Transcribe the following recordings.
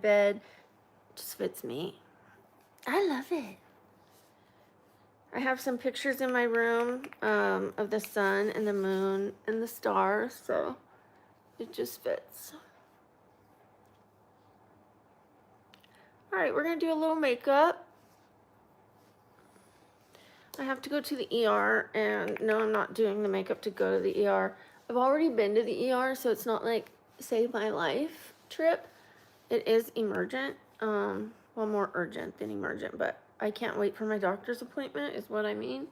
bed. Just fits me. I love it. I have some pictures in my room of the sun and the moon and the stars, so it just fits. All right, we're gonna do a little makeup. I have to go to the ER, and no, I'm not doing the makeup to go to the ER. I've already been to the ER, so it's not like save my life trip. It is emergent, well, more urgent than emergent, but I can't wait for my doctor's appointment is what I mean.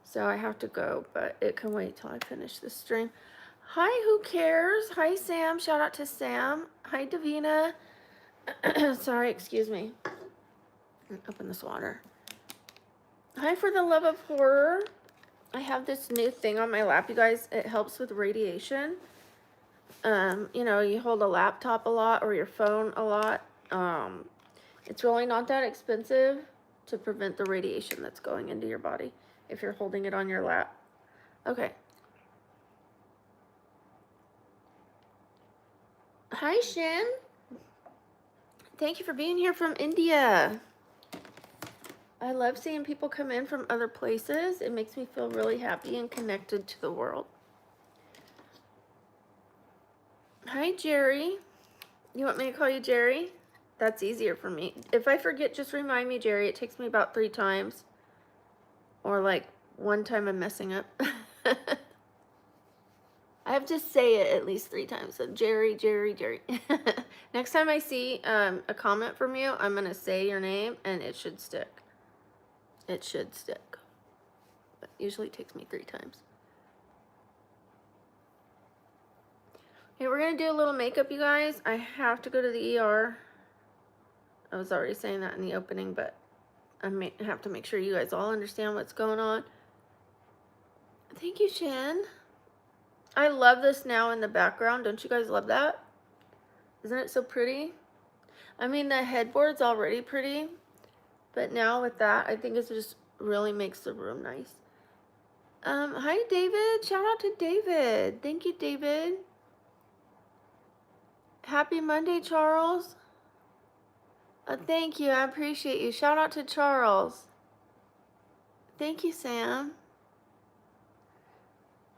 So I have to go, but it can wait till I finish this stream. Hi, who cares? Hi, Sam. Shout out to Sam. Hi, Davina. Sorry, excuse me. Open this water. Hi, for the love of horror. I have this new thing on my lap, you guys. It helps with radiation. You know, you hold a laptop a lot or your phone a lot. It's really not that expensive to prevent the radiation that's going into your body if you're holding it on your lap. Okay. Hi, Shin. Thank you for being here from India. I love seeing people come in from other places. It makes me feel really happy and connected to the world. Hi, Jerry. You want me to call you Jerry? That's easier for me. If I forget, just remind me, Jerry. It takes me about 3 times. Or like 1 time I'm messing up. I have to say it at least 3 times. So Jerry, Jerry, Jerry. Next time I see a comment from you, I'm going to say your name and it should stick. It should stick. But usually it takes me 3 times. Okay, we're going to do a little makeup, you guys. I have to go to the ER. I was already saying that in the opening, but I have to make sure you guys all understand what's going on. Thank you, Shin. I love this now in the background. Don't you guys love that? Isn't it so pretty? I mean, the headboard's already pretty, but now with that, I think it just really makes the room nice. Hi, David. Shout out to David. Thank you, David. Happy Monday, Charles. Thank you. I appreciate you. Shout out to Charles. Thank you, Sam.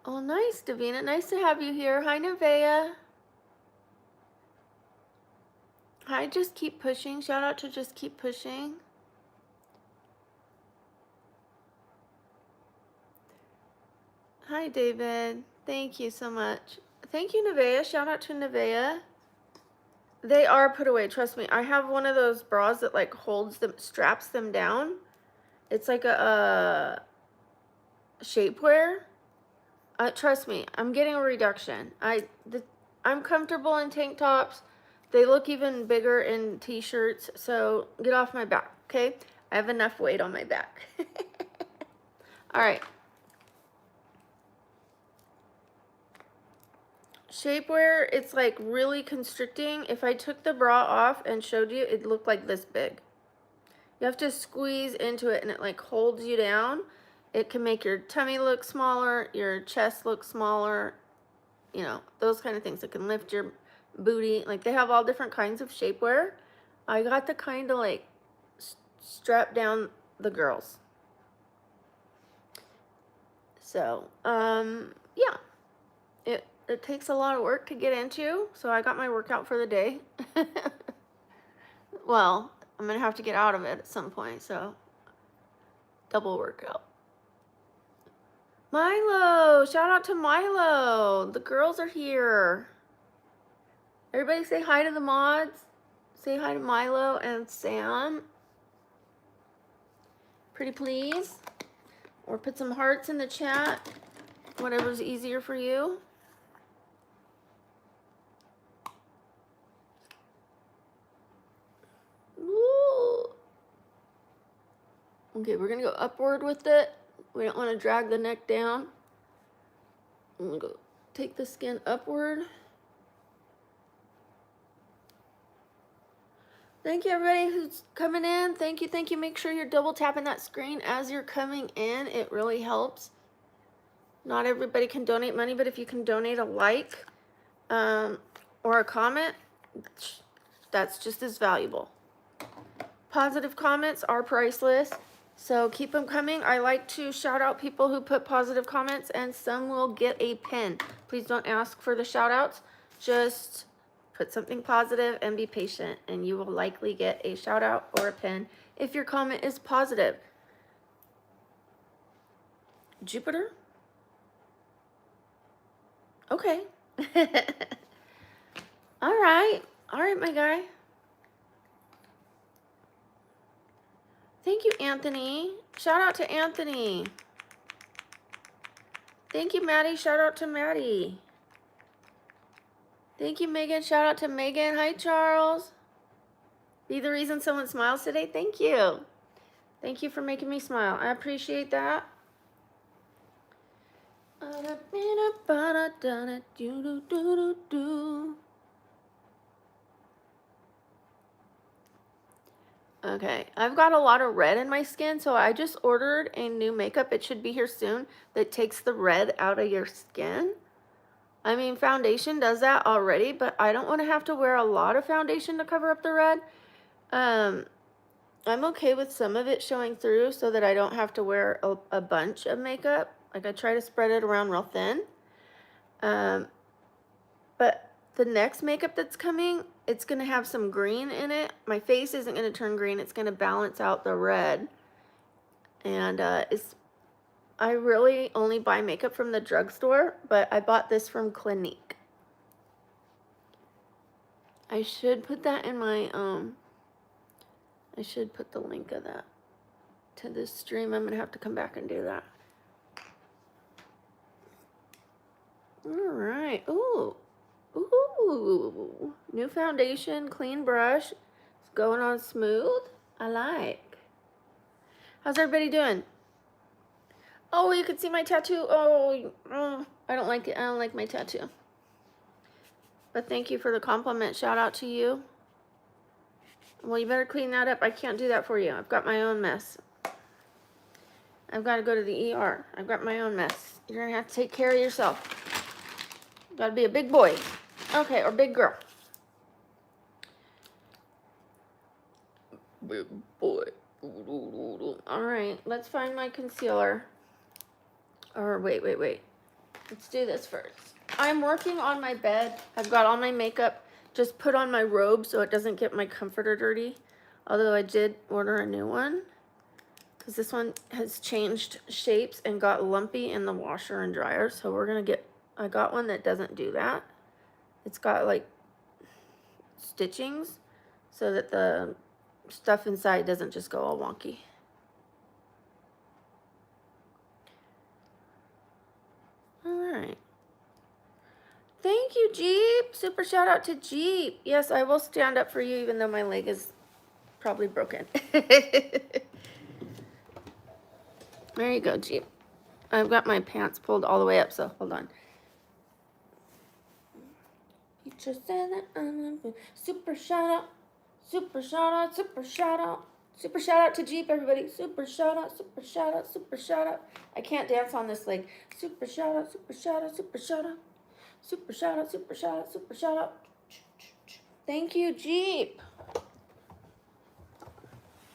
Oh, nice, Davina. Nice to have you here. Hi, Nevaeh. Hi, Just Keep Pushing. Shout out to Just Keep Pushing. Hi, David. Thank you so much. Thank you, Nevaeh. Shout out to Nevaeh. They are put away. Trust me. I have one of those bras that like holds them, straps them down. It's like a shapewear. Trust me, I'm getting a reduction. I'm comfortable in tank tops. They look even bigger in t-shirts, so get off my back, okay? I have enough weight on my back. All right. Shapewear, it's like really constricting. If I took the bra off and showed you, it looked like this big. You have to squeeze into it and it like holds you down. It can make your tummy look smaller, your chest look smaller, you know, those kind of things. It can lift your booty. Like they have all different kinds of shapewear. I got the kind to like strap down the girls. So, yeah, it takes a lot of work to get into. So I got my workout for the day. Well, I'm going to have to get out of it at some point. So double workout. Milo, shout out to Milo. The girls are here. Everybody say hi to the mods. Say hi to Milo and Sam. Pretty please. Or put some hearts in the chat. Whatever's easier for you. Ooh. Okay, we're going to go upward with it. We don't want to drag the neck down. I'm going to go take the skin upward. Thank you, everybody who's coming in. Thank you, thank you. Make sure you're double tapping that screen as you're coming in. It really helps. Not everybody can donate money, but if you can donate a like or a comment, that's just as valuable. Positive comments are priceless, so keep them coming. I like to shout out people who put positive comments, and some will get a pin. Please don't ask for the shout outs. Just put something positive and be patient, and you will likely get a shout out or a pin if your comment is positive. Jupiter? Okay. All right, my guy. Thank you, Anthony. Shout out to Anthony. Thank you, Maddie. Shout out to Maddie. Thank you, Megan. Shout out to Megan. Hi, Charles. Be the reason someone smiles today. Thank you. Thank you for making me smile. I appreciate that. Okay, I've got a lot of red in my skin, so I just ordered a new makeup. It should be here soon that takes the red out of your skin. I mean, foundation does that already, but I don't want to have to wear a lot of foundation to cover up the red. I'm okay with some of it showing through so that I don't have to wear a bunch of makeup. Like, I try to spread it around real thin. But the next makeup that's coming, it's going to have some green in it. My face isn't going to turn green. It's going to balance out the red. And I really only buy makeup from the drugstore, but I bought this from Clinique. I should put that in my, I should put the link of that to this stream. I'm going to have to come back and do that. All right. Ooh. Ooh. New foundation, clean brush. It's going on smooth. I like. How's everybody doing? Oh, you can see my tattoo. Oh, I don't like it. I don't like my tattoo. But thank you for the compliment. Shout out to you. Well, you better clean that up. I can't do that for you. I've got my own mess. I've got to go to the ER. I've got my own mess. You're going to have to take care of yourself. Got to be a big boy. Okay, or big girl. Big boy. All right, let's find my concealer. Or wait. Let's do this first. I'm working on my bed. I've got all my makeup just put on my robe so it doesn't get my comforter dirty. Although I did order a new one because this one has changed shapes and got lumpy in the washer and dryer. So we're going to get, I got one that doesn't do that. It's got like stitchings so that the stuff inside doesn't just go all wonky. All right. Thank you, Jeep. Super shout out to Jeep. Yes, I will stand up for you even though my leg is probably broken. There you go, Jeep. I've got my pants pulled all the way up, so hold on. Super shout out. Super shout out. Super shout out. Super shout out to Jeep, everybody. Super shout out. Super shout out. Super shout out. I can't dance on this leg. Super shout out. Super shout out. Super shout out. Super shout out. Super shout out. Super shout out. Thank you, Jeep.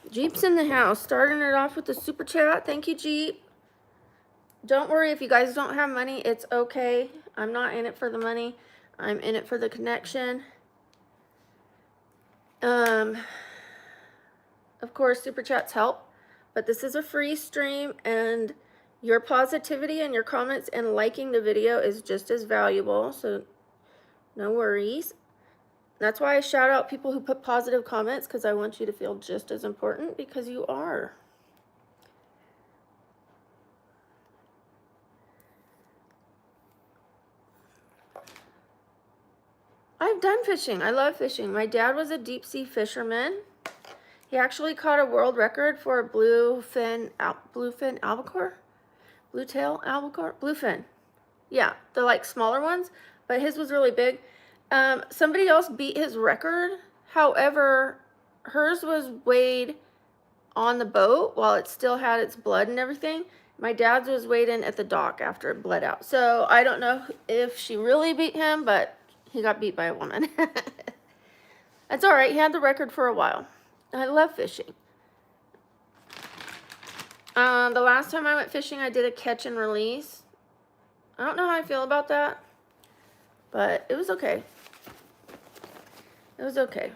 Jeep's in the house. Starting it off with the super chat. Thank you, Jeep. Don't worry if you guys don't have money. It's okay. I'm not in it for the money. I'm in it for the connection. Of course, super chats help, but this is a free stream, and your positivity and your comments and liking the video is just as valuable, so no worries. That's why I shout out people who put positive comments, because I want you to feel just as important, because you are. I've done fishing. I love fishing. My dad was a deep sea fisherman. He actually caught a world record for a bluefin albacore? Bluetail albacore? Bluefin. Yeah, the like smaller ones, but his was really big. Somebody else beat his record. However, hers was weighed on the boat while it still had its blood and everything. My dad's was weighed in at the dock after it bled out. So I don't know if she really beat him, but he got beat by a woman. That's all right. He had the record for a while. I love fishing. The last time I went fishing, I did a catch and release. I don't know how I feel about that, but it was okay. It was okay.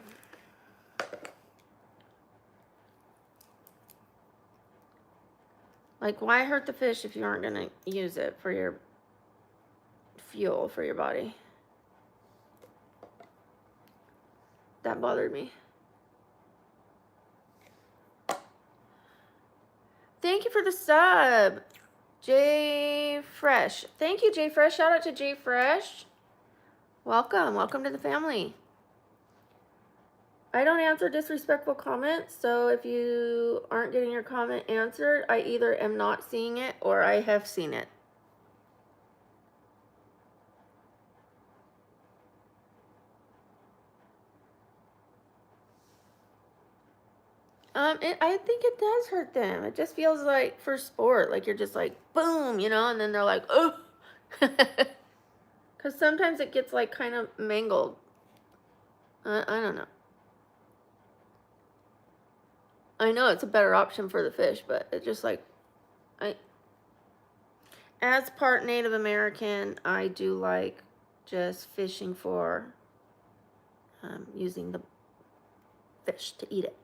Like, why hurt the fish if you aren't going to use it for your fuel for your body? That bothered me. Thank you for the sub, J Fresh. Thank you, J Fresh. Shout out to J Fresh. Welcome. Welcome to the family. I don't answer disrespectful comments, so if you aren't getting your comment answered, I either am not seeing it or I have seen it. I think it does hurt them. It just feels like for sport, like you're just like, boom, you know, and then they're like, oh. Because sometimes it gets like kind of mangled. I don't know. I know it's a better option for the fish, but it's just like, as part Native American, I do like just fishing for using the fish to eat it.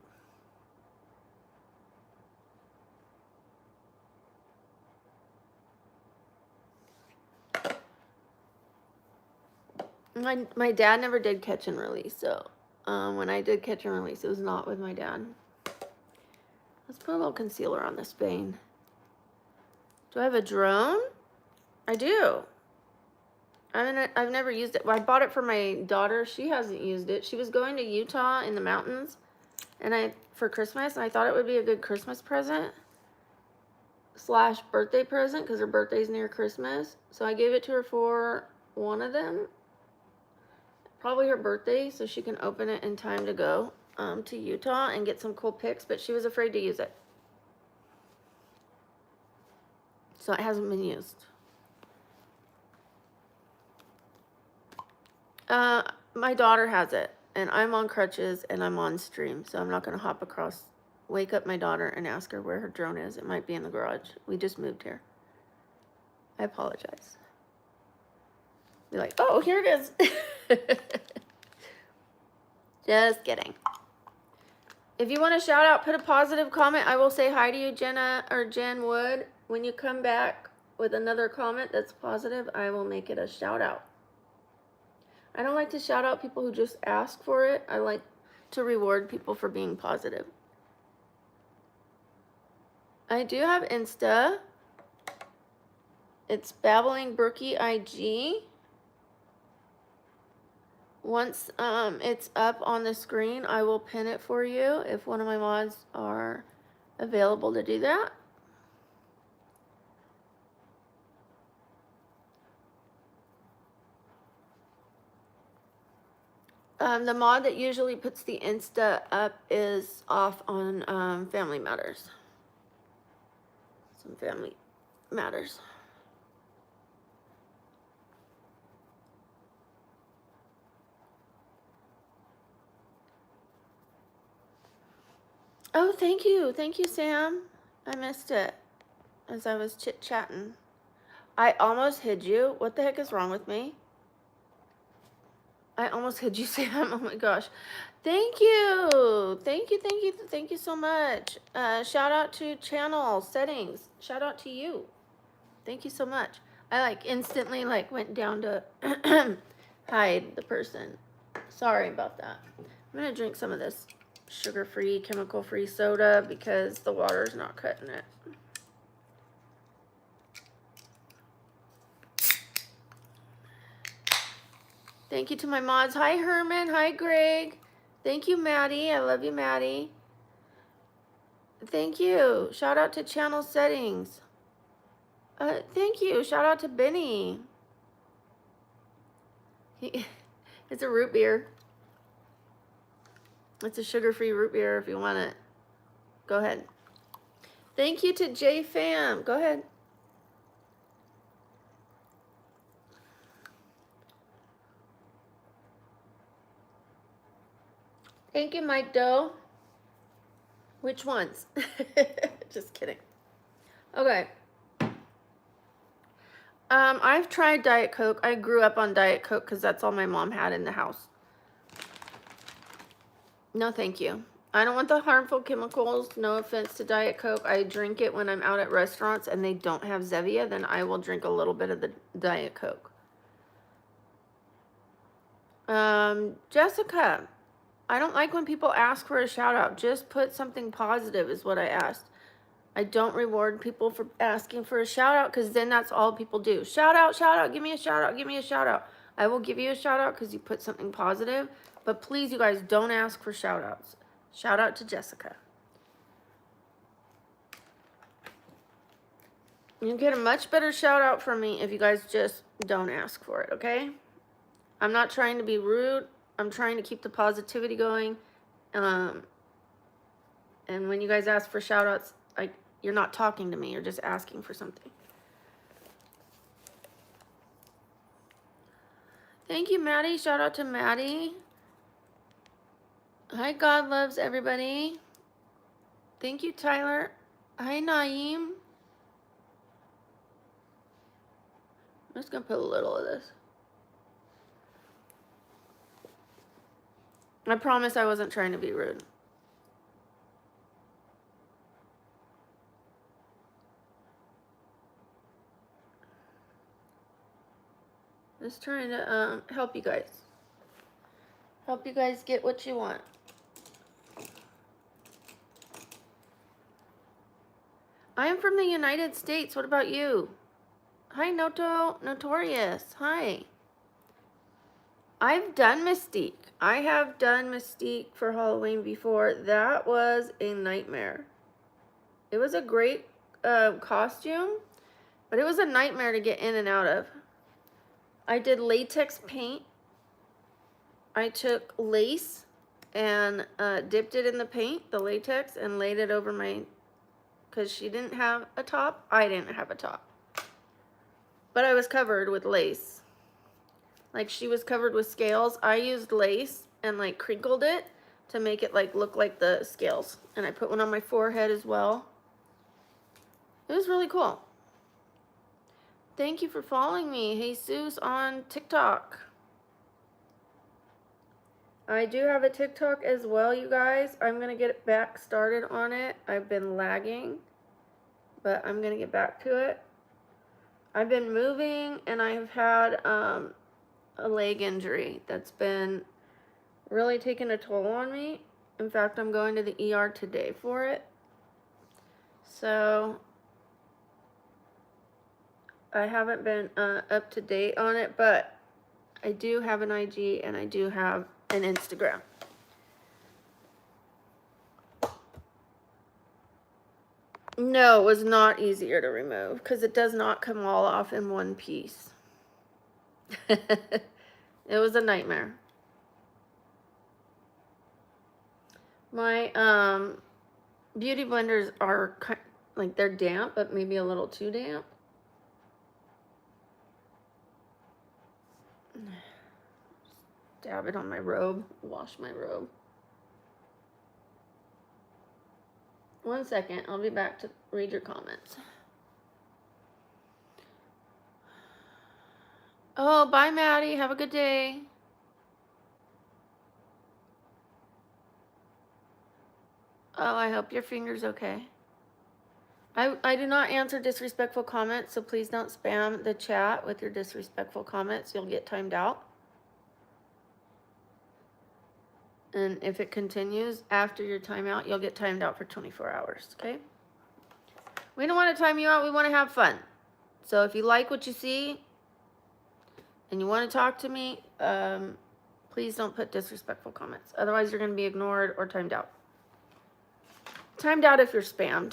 My dad never did catch and release, so when I did catch and release, it was not with my dad. Let's put a little concealer on this vein. Do I have a drone? I do. I've never used it. Well, I bought it for my daughter. She hasn't used it. She was going to Utah in the mountains, and for Christmas, and I thought it would be a good Christmas present / birthday present because her birthday's near Christmas. So I gave it to her for one of them. Probably her birthday, so she can open it in time to go to Utah and get some cool pics, but she was afraid to use it. So it hasn't been used. My daughter has it, and I'm on crutches, and I'm on stream, so I'm not going to wake up my daughter and ask her where her drone is. It might be in the garage. We just moved here. I apologize. Be like, oh, here it is. Just kidding. If you want to shout out, put a positive comment. I will say hi to you, Jenna or Jen Wood. When you come back with another comment that's positive, I will make it a shout out. I don't like to shout out people who just ask for it. I like to reward people for being positive. I do have Insta. It's BabblingBrookie IG. Once it's up on the screen, I will pin it for you if one of my mods are available to do that. The mod that usually puts the Insta up is off on Family Matters. Some Family Matters. Oh, thank you. Thank you, Sam. I missed it as I was chit-chatting. I almost hid you. What the heck is wrong with me? I almost hid you, Sam. Oh my gosh. Thank you. Thank you, thank you, thank you so much. Shout out to channel settings. Shout out to you. Thank you so much. I instantly went down to hide the person. Sorry about that. I'm gonna drink some of this sugar-free, chemical-free soda because the water's not cutting it. Thank you to my mods. Hi, Herman. Hi, Greg. Thank you, Maddie. I love you, Maddie. Thank you. Shout out to channel settings. Thank you. Shout out to Benny. It's a root beer. It's a sugar-free root beer if you want it. Go ahead. Thank you to JFam. Go ahead. Thank you, Mike Doe. Which ones? Just kidding. Okay. I've tried Diet Coke. I grew up on Diet Coke because that's all my mom had in the house. No, thank you. I don't want the harmful chemicals. No offense to Diet Coke. I drink it when I'm out at restaurants and they don't have Zevia, then I will drink a little bit of the Diet Coke. Jessica, I don't like when people ask for a shout out. Just put something positive is what I asked. I don't reward people for asking for a shout out because then that's all people do. Shout out, give me a shout out, give me a shout out. I will give you a shout out because you put something positive, but please, you guys, don't ask for shout outs. Shout out to Jessica. You get a much better shout out from me if you guys just don't ask for it, okay? I'm not trying to be rude. I'm trying to keep the positivity going. And when you guys ask for shout outs, you're not talking to me. You're just asking for something. Thank you, Maddie. Shout out to Maddie. Hi, God loves everybody. Thank you, Tyler. Hi, Naeem. I'm just going to put a little of this. I promise I wasn't trying to be rude. Just trying to help you guys. Help you guys get what you want. I am from the United States. What about you? Hi, Notorious. Hi. I've done Mystique. I have done Mystique for Halloween before. That was a nightmare. It was a great costume, but it was a nightmare to get in and out of. I did latex paint. I took lace and dipped it in the paint, the latex, and laid it over my, because she didn't have a top. I didn't have a top. But I was covered with lace. Like she was covered with scales. I used lace and like crinkled it to make it like look like the scales. And I put one on my forehead as well. It was really cool. Thank you for following me, Jesus, on TikTok. I do have a TikTok as well, you guys. I'm going to get back started on it. I've been lagging, but I'm going to get back to it. I've been moving and I've had a leg injury that's been really taking a toll on me. In fact, I'm going to the ER today for it. So I haven't been up to date on it, but I do have an IG and I do have an Instagram. No, it was not easier to remove because it does not come all off in one piece. It was a nightmare. My beauty blenders are like they're damp, but maybe a little too damp. Dab it on my robe, wash my robe. 1 second, I'll be back to read your comments. Oh, bye, Maddie. Have a good day. Oh, I hope your finger's okay. I do not answer disrespectful comments, so please don't spam the chat with your disrespectful comments. You'll get timed out. And if it continues after your timeout, you'll get timed out for 24 hours, okay? We don't want to time you out. We want to have fun. So if you like what you see and you want to talk to me, please don't put disrespectful comments. Otherwise, you're going to be ignored or timed out. Timed out if you're spamming.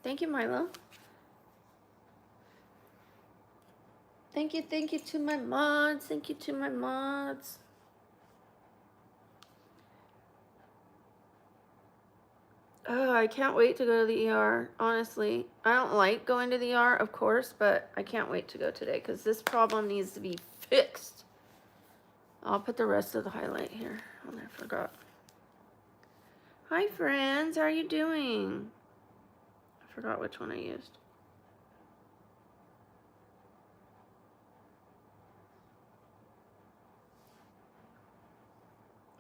Thank you, Milo. Thank you to my mods. Thank you to my mods. Oh, I can't wait to go to the ER, honestly. I don't like going to the ER, of course, but I can't wait to go today because this problem needs to be fixed. I'll put the rest of the highlight here. Oh, I forgot. Hi, friends. How are you doing? I forgot which one I used.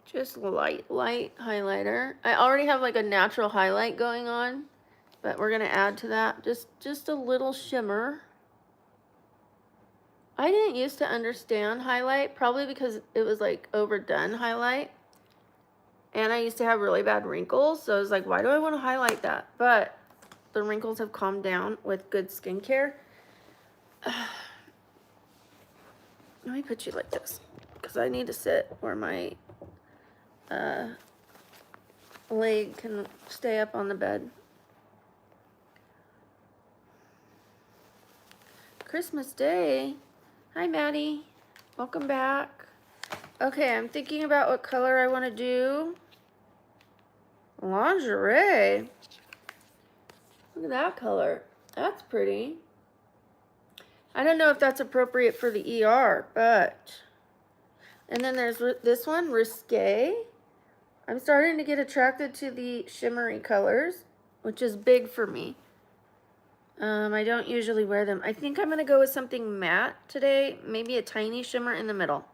Just light highlighter. I already have like a natural highlight going on, but we're gonna add to that just a little shimmer. I didn't used to understand highlight, probably because it was like overdone highlight. And I used to have really bad wrinkles, so I was like, why do I want to highlight that? But the wrinkles have calmed down with good skincare. Let me put you like this, because I need to sit where my leg can stay up on the bed. Christmas Day. Hi, Maddie. Welcome back. Okay, I'm thinking about what color I want to do. Lingerie. Look at that color. That's pretty. I don't know if that's appropriate for the ER, but... And then there's this one, Risque. I'm starting to get attracted to the shimmery colors, which is big for me. I don't usually wear them. I think I'm going to go with something matte today. Maybe a tiny shimmer in the middle.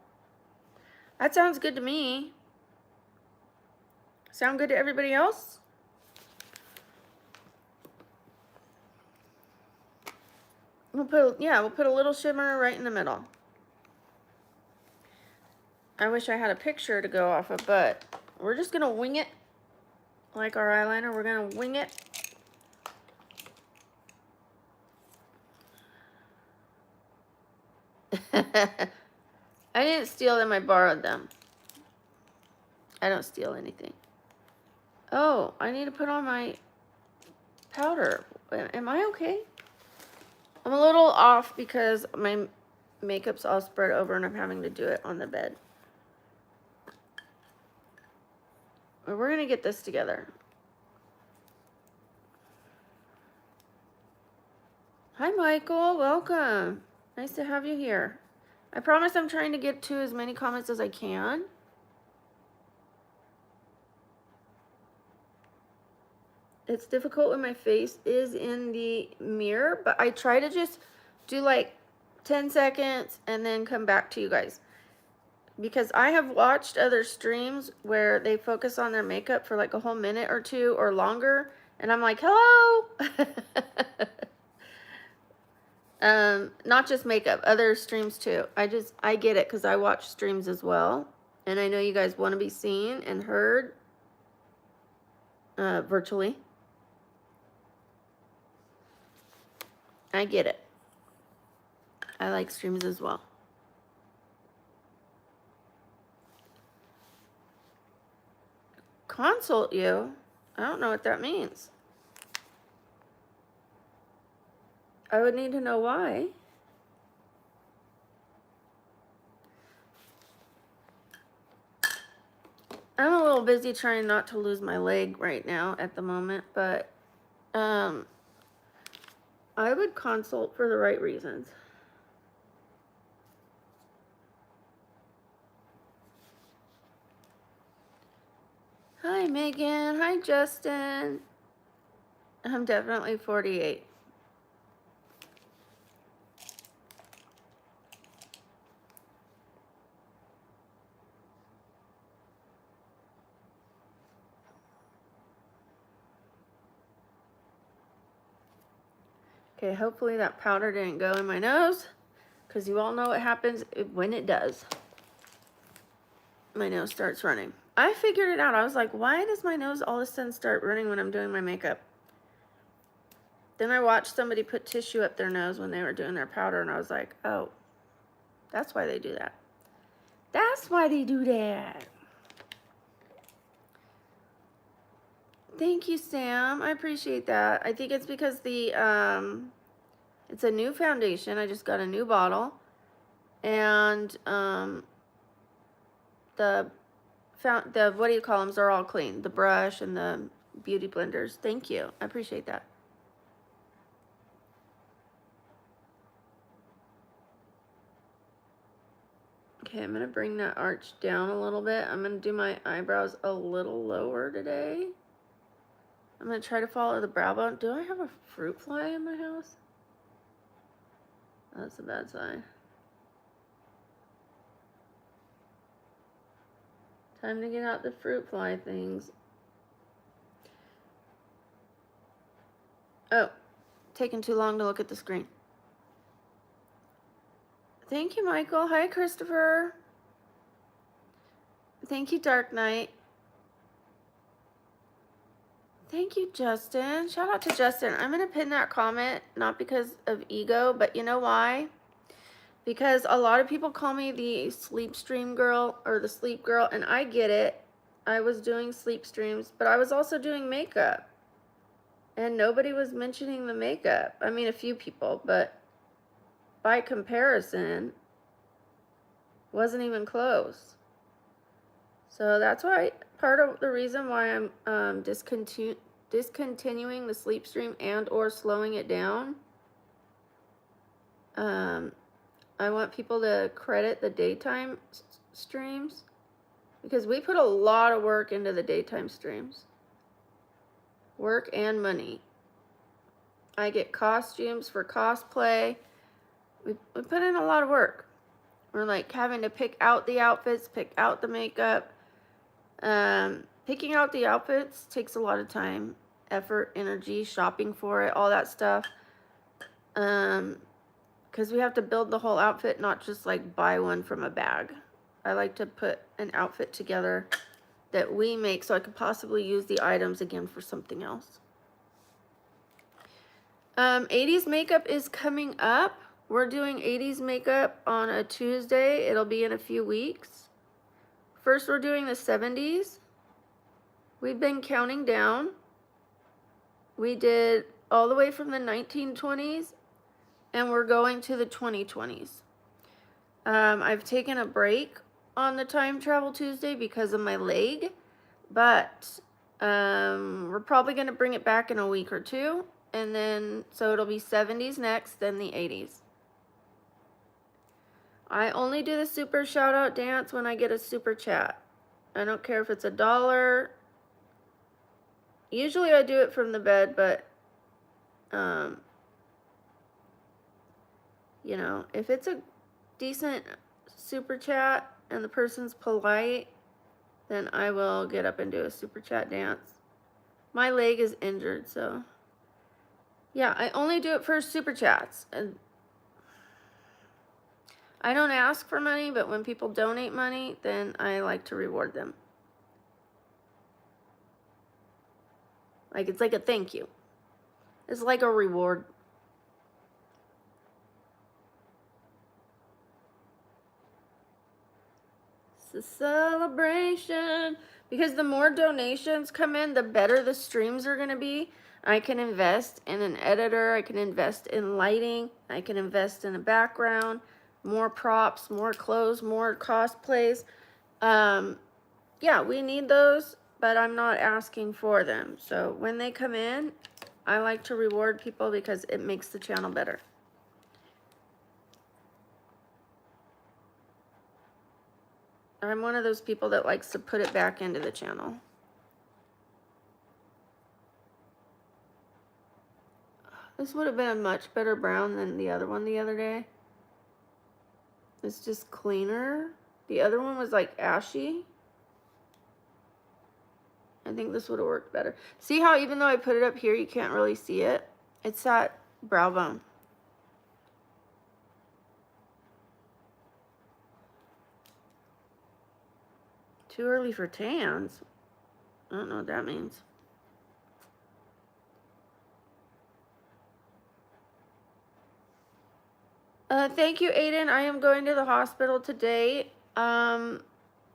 That sounds good to me. Sound good to everybody else? We'll put a little shimmer right in the middle. I wish I had a picture to go off of, but we're just going to wing it. Like our eyeliner, we're going to wing it. I didn't steal them, I borrowed them. I don't steal anything. Oh, I need to put on my powder. Am I okay? I'm a little off because my makeup's all spread over and I'm having to do it on the bed. But we're gonna get this together. Hi, Michael. Welcome. Nice to have you here. I promise I'm trying to get to as many comments as I can. It's difficult when my face is in the mirror, but I try to just do like 10 seconds and then come back to you guys. Because I have watched other streams where they focus on their makeup for like a whole minute or two or longer, and I'm like, hello! Not just makeup, other streams too. I get it because I watch streams as well, and I know you guys want to be seen and heard virtually. I get it. I like streams as well. Consult you? I don't know what that means. I would need to know why. I'm a little busy trying not to lose my leg right now at the moment, but I would consult for the right reasons. Hi, Megan. Hi, Justin. I'm definitely 48. Okay, hopefully that powder didn't go in my nose, because you all know what happens when it does. My nose starts running. I figured it out. I was like, why does my nose all of a sudden start running when I'm doing my makeup? Then I watched somebody put tissue up their nose when they were doing their powder, and I was like, oh, that's why they do that. That's why they do that. Thank you, Sam. I appreciate that. I think it's because the, it's a new foundation. I just got a new bottle. And, the what do you call them? They're all clean. The brush and the beauty blenders. Thank you. I appreciate that. Okay, I'm going to bring that arch down a little bit. I'm going to do my eyebrows a little lower today. I'm going to try to follow the brow bone. Do I have a fruit fly in my house? That's a bad sign. Time to get out the fruit fly things. Oh, taking too long to look at the screen. Thank you, Michael. Hi, Christopher. Thank you, Dark Knight. Thank you, Justin. Shout out to Justin. I'm going to pin that comment, not because of ego, but you know why? Because a lot of people call me the sleep stream girl or the sleep girl, and I get it. I was doing sleep streams, but I was also doing makeup. And nobody was mentioning the makeup. I mean, a few people, but by comparison, wasn't even close. So that's why, part of the reason why I'm discontinuing the sleep stream and or slowing it down. I want people to credit the daytime streams because we put a lot of work into the daytime streams. Work and money. I get costumes for cosplay. We put in a lot of work. We're like having to pick out the outfits, pick out the makeup. Picking out the outfits takes a lot of time, effort, energy, shopping for it, all that stuff. Because we have to build the whole outfit, not just like buy one from a bag. I like to put an outfit together that we make so I could possibly use the items again for something else. 80s makeup is coming up. We're doing 80s makeup on a Tuesday. It'll be in a few weeks. First, we're doing the 70s. We've been counting down. We did all the way from the 1920s, and we're going to the 2020s. I've taken a break on the Time Travel Tuesday because of my leg, but we're probably going to bring it back in a week or two, and then so it'll be 70s next, then the 80s. I only do the super shout out dance when I get a super chat. I don't care if it's $1. Usually I do it from the bed, but you know, if it's a decent super chat and the person's polite, then I will get up and do a super chat dance. My leg is injured, so yeah, I only do it for super chats. And I don't ask for money, but when people donate money, then I like to reward them. Like, it's like a thank you. It's like a reward. It's a celebration. Because the more donations come in, the better the streams are going to be. I can invest in an editor. I can invest in lighting. I can invest in a background. More props, more clothes, more cosplays. Yeah, we need those, but I'm not asking for them. So when they come in, I like to reward people because it makes the channel better. I'm one of those people that likes to put it back into the channel. This would have been a much better brown than the other one the other day. It's just cleaner. The other one was like ashy. I think this would have worked better. See how even though I put it up here, you can't really see it? It's that brow bone. Too early for tans. I don't know what that means. Thank you, Aiden. I am going to the hospital today. I'm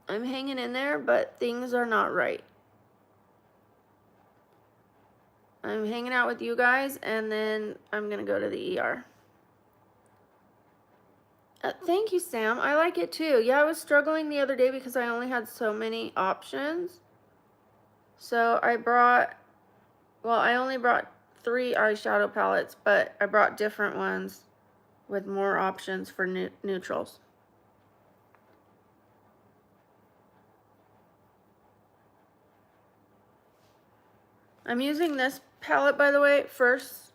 hanging in there, but things are not right. I'm hanging out with you guys, and then I'm going to go to the ER. Thank you, Sam. I like it too. Yeah, I was struggling the other day because I only had so many options. So I brought Well, I only brought 3 eyeshadow palettes, but I brought different ones with more options for neutrals. I'm using this palette, by the way, first.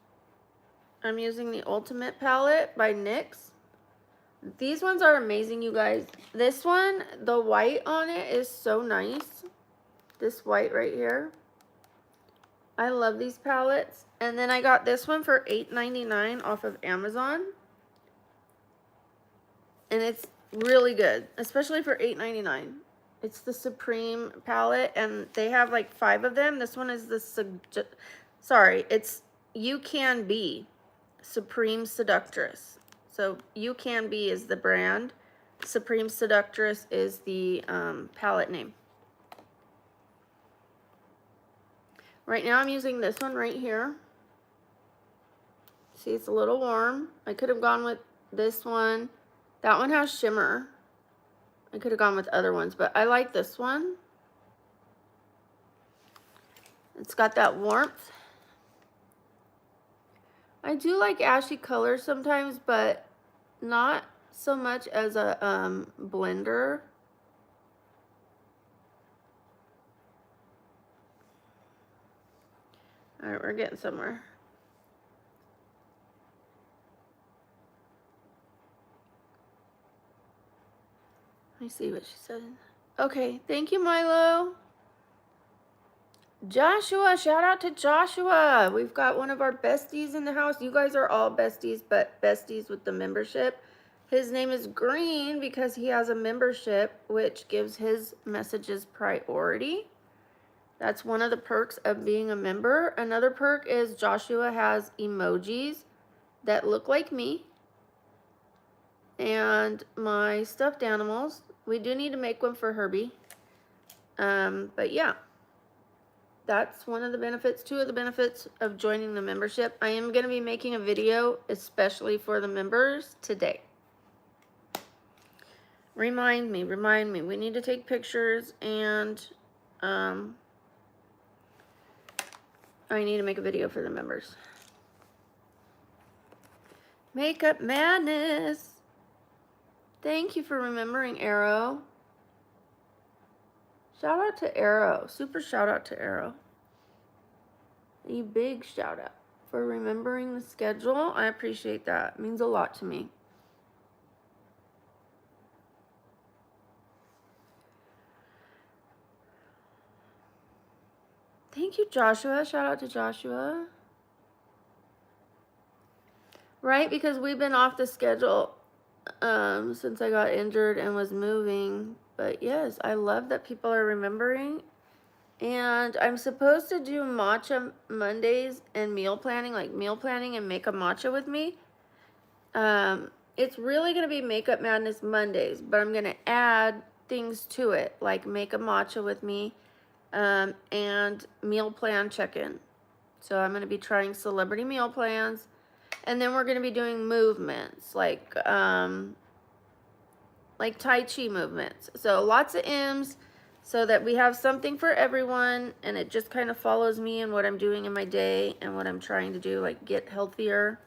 I'm using the Ultimate palette by NYX. These ones are amazing, you guys. This one, the white on it is so nice. This white right here. I love these palettes. And then I got this one for $8.99 off of Amazon. And it's really good, especially for $8.99. It's the Supreme palette, and they have like 5 of them. This one is the, it's You Can Be Supreme Seductress. So You Can Be is the brand. Supreme Seductress is the palette name. Right now I'm using this one right here. See, it's a little warm. I could have gone with this one. That one has shimmer. I could have gone with other ones, but I like this one. It's got that warmth. I do like ashy colors sometimes, but not so much as a blender. All right, we're getting somewhere. Let me see what she said. Okay, thank you, Milo. Joshua, shout out to Joshua. We've got one of our besties in the house. You guys are all besties, but besties with the membership. His name is Green because he has a membership, which gives his messages priority. That's one of the perks of being a member. Another perk is Joshua has emojis that look like me and my stuffed animals. We do need to make one for Herbie. But yeah, that's one of the benefits. 2 of the benefits of joining the membership. I am going to be making a video especially for the members today. Remind me. We need to take pictures, and I need to make a video for the members. Makeup Madness. Thank you for remembering Arrow. Shout out to Arrow. Super shout out to Arrow. A big shout out for remembering the schedule. I appreciate that. It means a lot to me. Thank you, Joshua. Shout out to Joshua. Right, because we've been off the schedule since I got injured and was moving. But yes, I love that people are remembering. And I'm supposed to do matcha Mondays and meal planning, like meal planning and make a matcha with me. It's really going to be Makeup Madness Mondays, but I'm going to add things to it, like make a matcha with me and meal plan check-in. So I'm going to be trying celebrity meal plans. And then we're going to be doing movements, like Tai Chi movements. So lots of M's so that we have something for everyone. And it just kind of follows me and what I'm doing in my day and what I'm trying to do, like get healthier.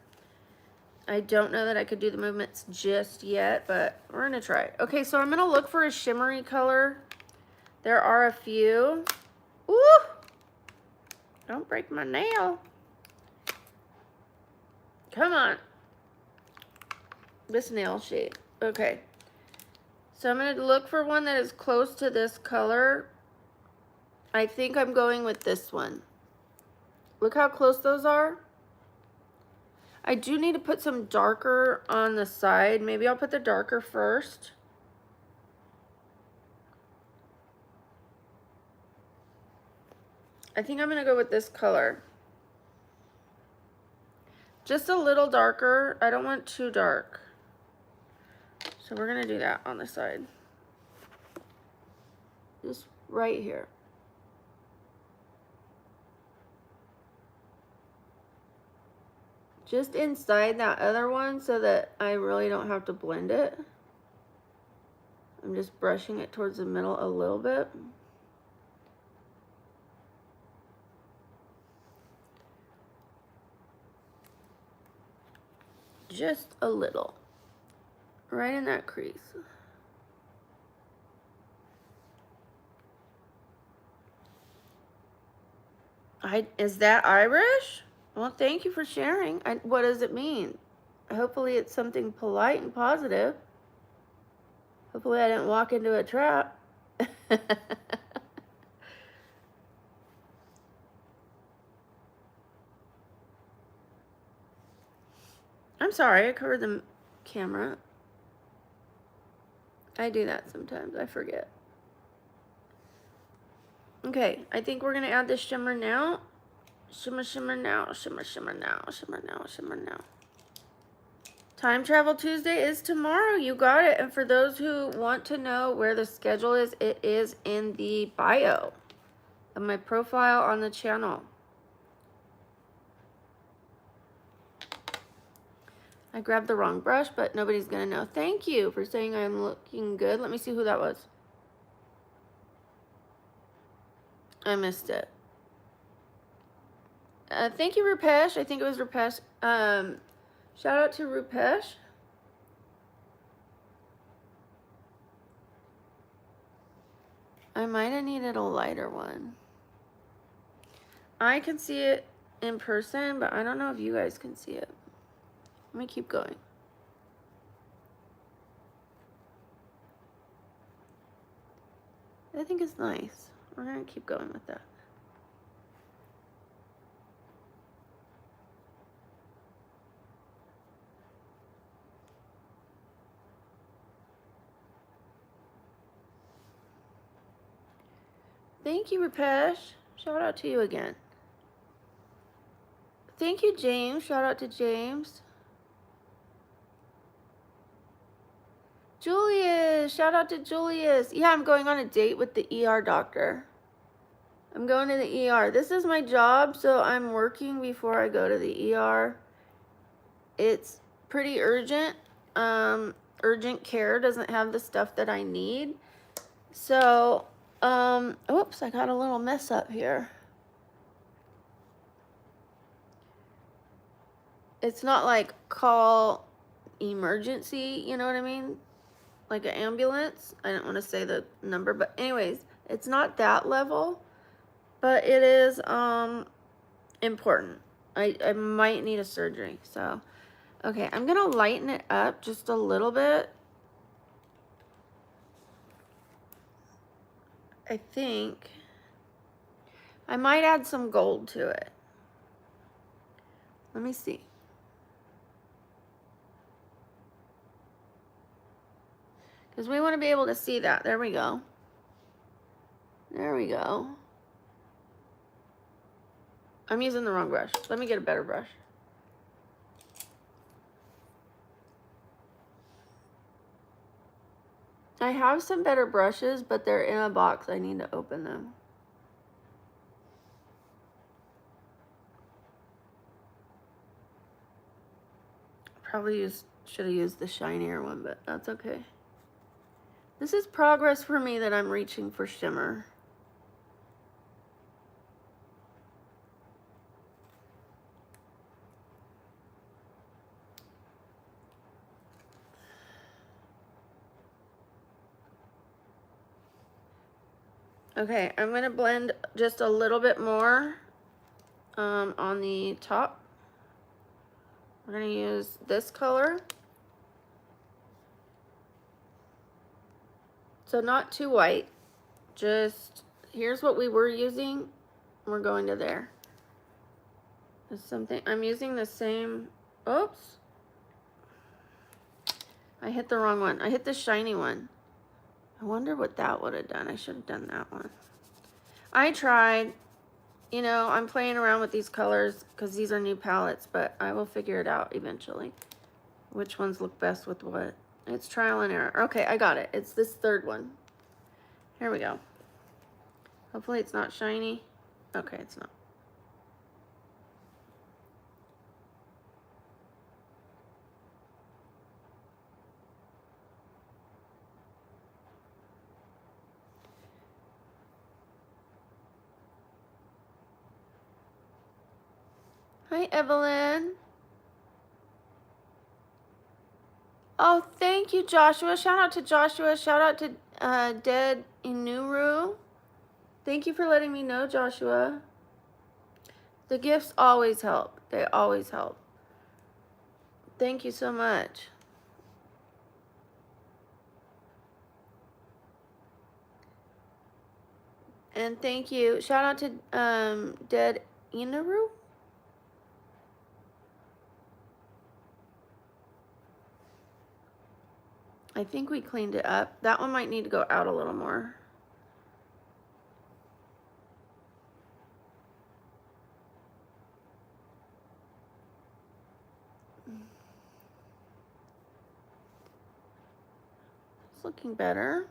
I don't know that I could do the movements just yet, but we're going to try it. Okay, so I'm going to look for a shimmery color. There are a few. Ooh! Don't break my nail. Come on. This nail shade. Okay. So I'm going to look for one that is close to this color. I think I'm going with this one. Look how close those are. I do need to put some darker on the side. Maybe I'll put the darker first. I think I'm going to go with this color. Just a little darker. I don't want too dark. So we're going to do that on the side. Just right here. Just inside that other one so that I really don't have to blend it. I'm just brushing it towards the middle a little bit. just a little. Right in that crease. Is that Irish? Well, thank you for sharing. What does it mean? Hopefully it's something polite and positive. Hopefully I didn't walk into a trap. I'm sorry, I covered the camera. I do that sometimes, I forget. Okay, I think we're gonna add this shimmer now. Shimmer, shimmer now, shimmer, shimmer now, shimmer now, shimmer now. Time Travel Tuesday is tomorrow. You got it. And for those who want to know where the schedule is, it is in the bio of my profile on the channel. I grabbed the wrong brush, but nobody's going to know. Thank you for saying I'm looking good. Let me see who that was. I missed it. Thank you, Rupesh. I think it was Rupesh. Shout out to Rupesh. I might have needed a lighter one. I can see it in person, but I don't know if you guys can see it. Let me keep going. I think it's nice. We're going to keep going with that. Thank you, Rupesh. Shout out to you again. Thank you, James. Shout out to James. Julius. Shout out to Julius. Yeah, I'm going on a date with the ER doctor. I'm going to the ER. This is my job, so I'm working before I go to the ER. It's pretty urgent. Urgent care doesn't have the stuff that I need. So, oops, I got a little mess up here. It's not like call emergency, you know what I mean? Like an ambulance. I don't want to say the number, but anyways, it's not that level, but it is important. I might need a surgery. So, okay, I'm going to lighten it up just a little bit. I think I might add some gold to it. Let me see. Because we want to be able to see that. There we go. There we go. I'm using the wrong brush. Let me get a better brush. I have some better brushes, but they're in a box. I need to open them. Probably should have used the shinier one, but that's okay. This is progress for me that I'm reaching for shimmer. Okay, I'm going to blend just a little bit more on the top. We're going to use this color. So not too white. Just, here's what we were using. We're going to there. There's something, I'm using the same, oops. I hit the wrong one. I hit the shiny one. I wonder what that would have done. I should have done that one. I tried. You know, I'm playing around with these colors because these are new palettes, but I will figure it out eventually. Which ones look best with what. It's trial and error. Okay, I got it. It's this third one. Here we go. Hopefully it's not shiny. Okay, it's not. Hi, Evelyn. Oh, thank you, Joshua. Shout out to Joshua. Shout out to Dead Inuru. Thank you for letting me know, Joshua. The gifts always help. They always help. Thank you so much. And thank you. Shout out to Dead Inaru. I think we cleaned it up. That one might need to go out a little more. It's looking better.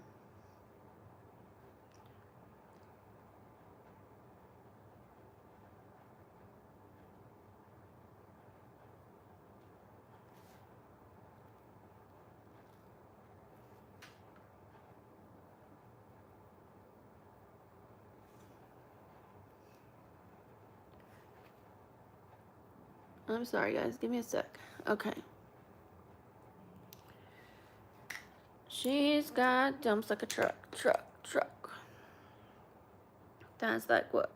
I'm sorry, guys. Give me a sec. Okay. She's got dumps like a truck. That's like what?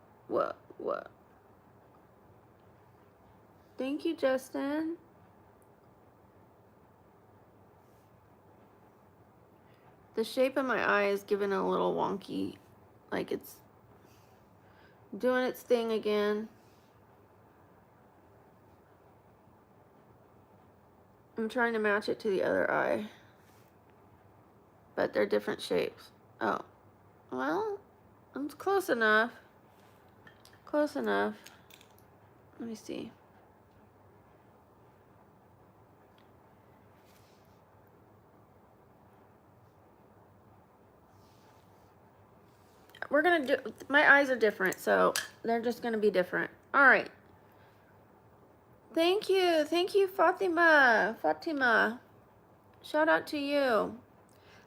Thank you, Justin. The shape of my eye is giving a little wonky. Like it's doing its thing again. I'm trying to match it to the other eye. But they're different shapes. Oh. Well, it's close enough. Close enough. Let me see. We're gonna do, my eyes are different, so they're just gonna be different. All right. Thank you, Fatima. Shout out to you.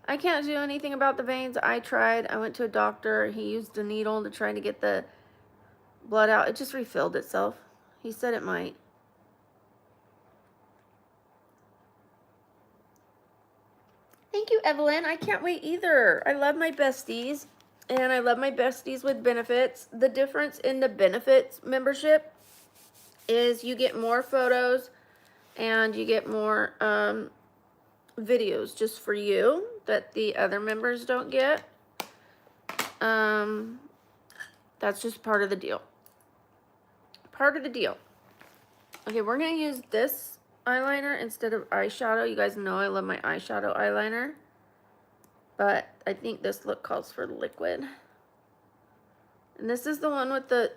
I can't do anything about the veins. I tried. I went to a doctor. He used a needle to try to get the blood out. It just refilled itself. He said it might. Thank you, Evelyn. I can't wait either. I love my besties. And I love my besties with benefits. The difference in the benefits membership is you get more photos and you get more videos just for you that the other members don't get. That's just part of the deal. Part of the deal. Okay, we're going to use this eyeliner instead of eyeshadow. You guys know I love my eyeshadow eyeliner. But I think this look calls for liquid. And this is the one with the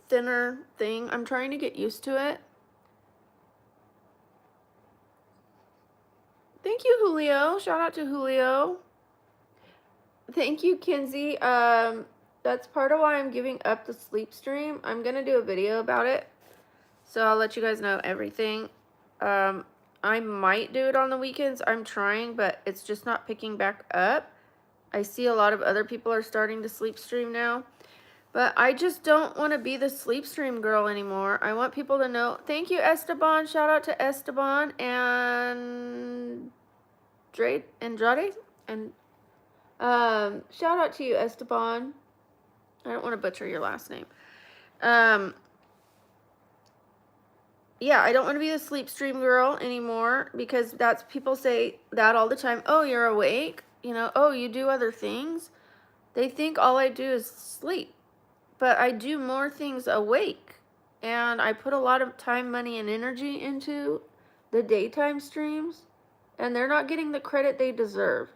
thinner thing. I'm trying to get used to it. Thank you, Julio. Shout out to Julio. Thank you, Kinsey. That's part of why I'm giving up the sleep stream. I'm going to do a video about it. So I'll let you guys know everything. I might do it on the weekends. I'm trying, but it's just not picking back up. I see a lot of other people are starting to sleep stream now. But I just don't want to be the sleep stream girl anymore. I want people to know. Thank you, Esteban. Shout out to Esteban and Andrade. And shout out to you, Esteban. I don't want to butcher your last name. Yeah, I don't want to be the sleep stream girl anymore because that's, people say that all the time. Oh, you're awake? You know, oh, you do other things? They think all I do is sleep. But I do more things awake. And I put a lot of time, money, and energy into the daytime streams. And they're not getting the credit they deserve.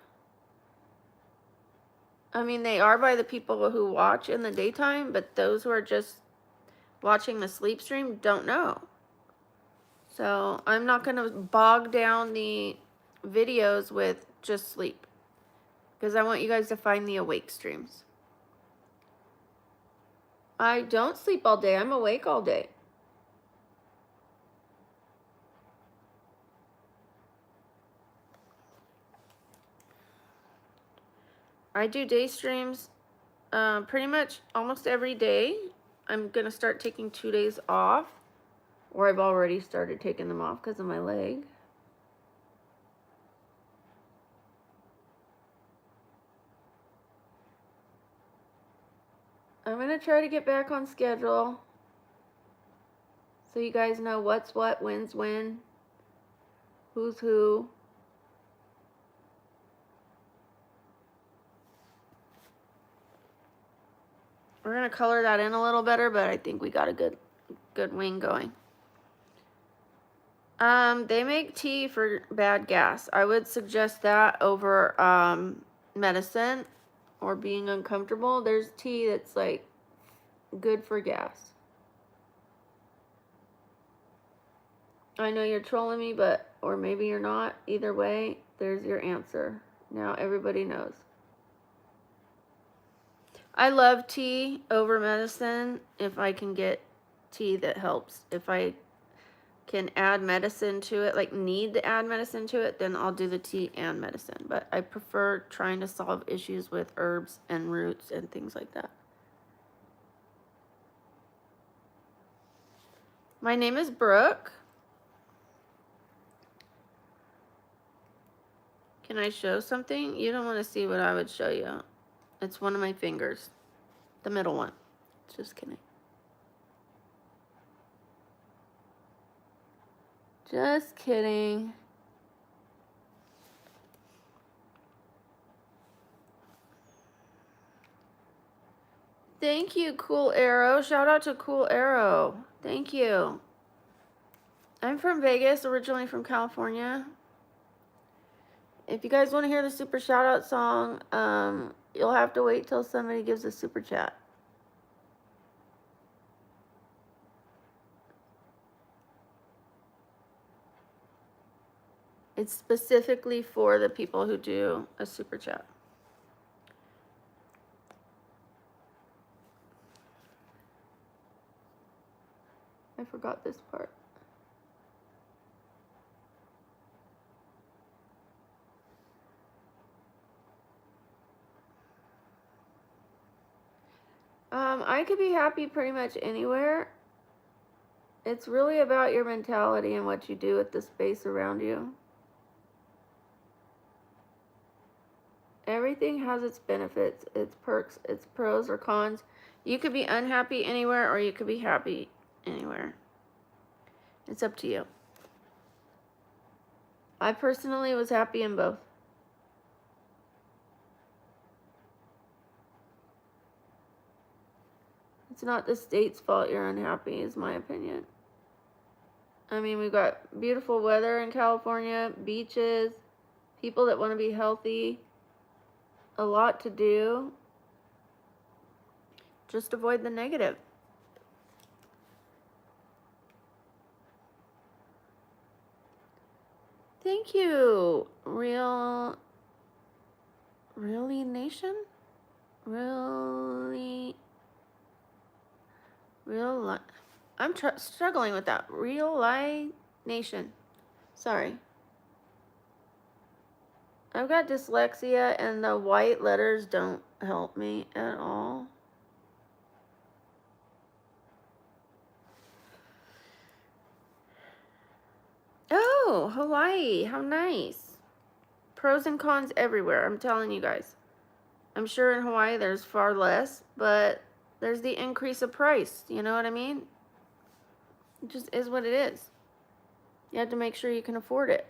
I mean, they are by the people who watch in the daytime, but those who are just watching the sleep stream don't know. So I'm not going to bog down the videos with just sleep. Because I want you guys to find the awake streams. I don't sleep all day. I'm awake all day. I do day streams pretty much almost every day. I'm going to start taking 2 days off. Or I've already started taking them off because of my leg. I'm going to try to get back on schedule so you guys know what's what, when's when, who's who. We're going to color that in a little better, but I think we got a good wing going. They make tea for bad gas. I would suggest that over medicine or being uncomfortable. There's tea that's like good for gas. I know you're trolling me, but, or maybe you're not. Either way, there's your answer. Now everybody knows. I love tea over medicine if I can get tea that helps. If I can add medicine to it, like need to add medicine to it, then I'll do the tea and medicine. But I prefer trying to solve issues with herbs and roots and things like that. My name is Brooke. Can I show something? You don't want to see what I would show you. It's one of my fingers. The middle one. Just kidding. Just kidding. Thank you, Cool Arrow. Shout out to Cool Arrow. Thank you. I'm from Vegas, originally from California. If you guys want to hear the super shout out song, you'll have to wait till somebody gives a super chat. It's specifically for the people who do a super chat. I forgot this part. I could be happy pretty much anywhere. It's really about your mentality and what you do with the space around you. Everything has its benefits, its perks, its pros or cons. You could be unhappy anywhere or you could be happy anywhere. It's up to you. I personally was happy in both. It's not the state's fault you're unhappy, is my opinion. I mean, we've got beautiful weather in California, beaches, people that want to be healthy, a lot to do. Just avoid the negative. Thank you, Really Nation? I'm struggling with that. Real Life Nation. Sorry. I've got dyslexia and the white letters don't help me at all. Oh, Hawaii. How nice. Pros and cons everywhere. I'm telling you guys. I'm sure in Hawaii there's far less, but there's the increase of price. You know what I mean? It just is what it is. You have to make sure you can afford it.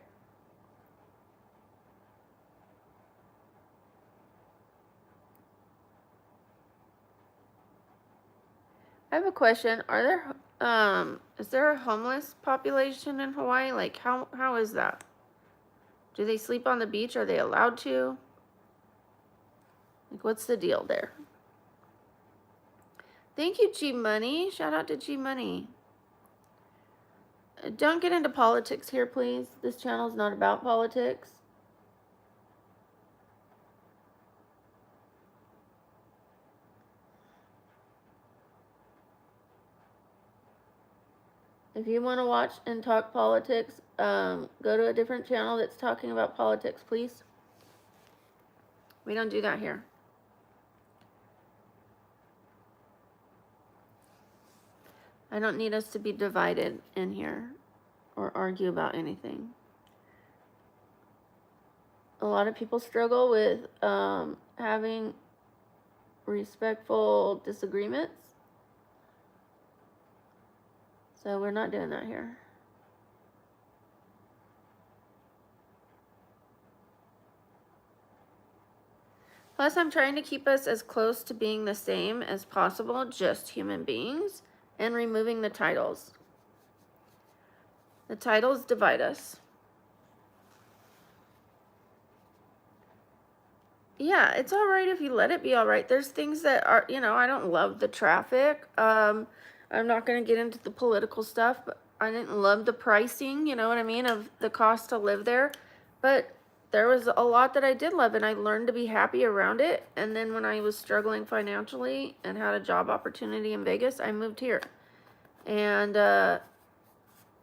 I have a question. Are there is there a homeless population in Hawaii? Like how is that? Do they sleep on the beach? Are they allowed to? Like what's the deal there? Thank you, G Money. Shout out to G Money. Don't get into politics here, please. This channel is not about politics. If you want to watch and talk politics, go to a different channel that's talking about politics, please. We don't do that here. I don't need us to be divided in here or argue about anything. A lot of people struggle with having respectful disagreements. So we're not doing that here. Plus, I'm trying to keep us as close to being the same as possible, just human beings, and removing the titles. The titles divide us. Yeah, it's all right if you let it be all right. There's things that are, you know, I don't love the traffic. I'm not going to get into the political stuff, but I didn't love the pricing, you know what I mean, of the cost to live there. But there was a lot that I did love, and I learned to be happy around it. And then when I was struggling financially and had a job opportunity in Vegas, I moved here. And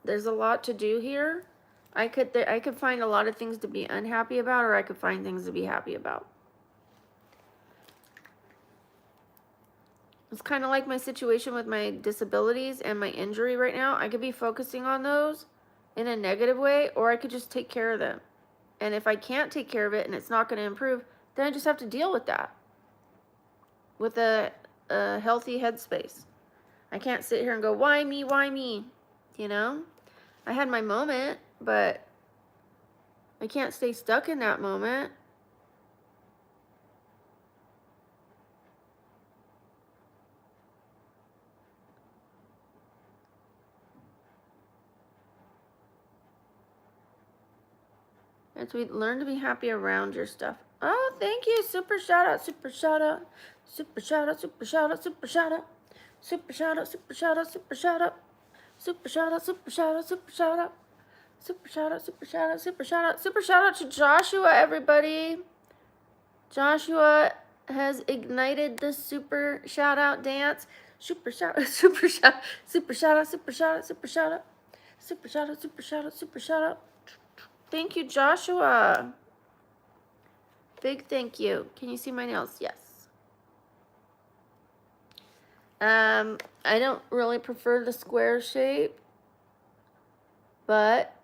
there's a lot to do here. I could find a lot of things to be unhappy about, or I could find things to be happy about. It's kind of like my situation with my disabilities and my injury right now. I could be focusing on those in a negative way, or I could just take care of them. And if I can't take care of it and it's not going to improve, then I just have to deal with that with a healthy headspace. I can't sit here and go, why me, why me? You know, I had my moment, but I can't stay stuck in that moment. And so we learn to be happy around your stuff. Oh, thank you. Super shout out, super shout out, super shout out, super shout out, super shout out, super shout out, super shout out, super shout out, super shout out, super shout out, super shout out, super shout out, super shout out, super shout out, super shout out to Joshua, everybody. Joshua has ignited the super shout out dance. Super shout out, super shout, super shout out, super shout out, super shout out, super shout out, super shout out, super shout out. Thank you, Joshua. Big thank you. Can you see my nails? Yes. I don't really prefer the square shape, but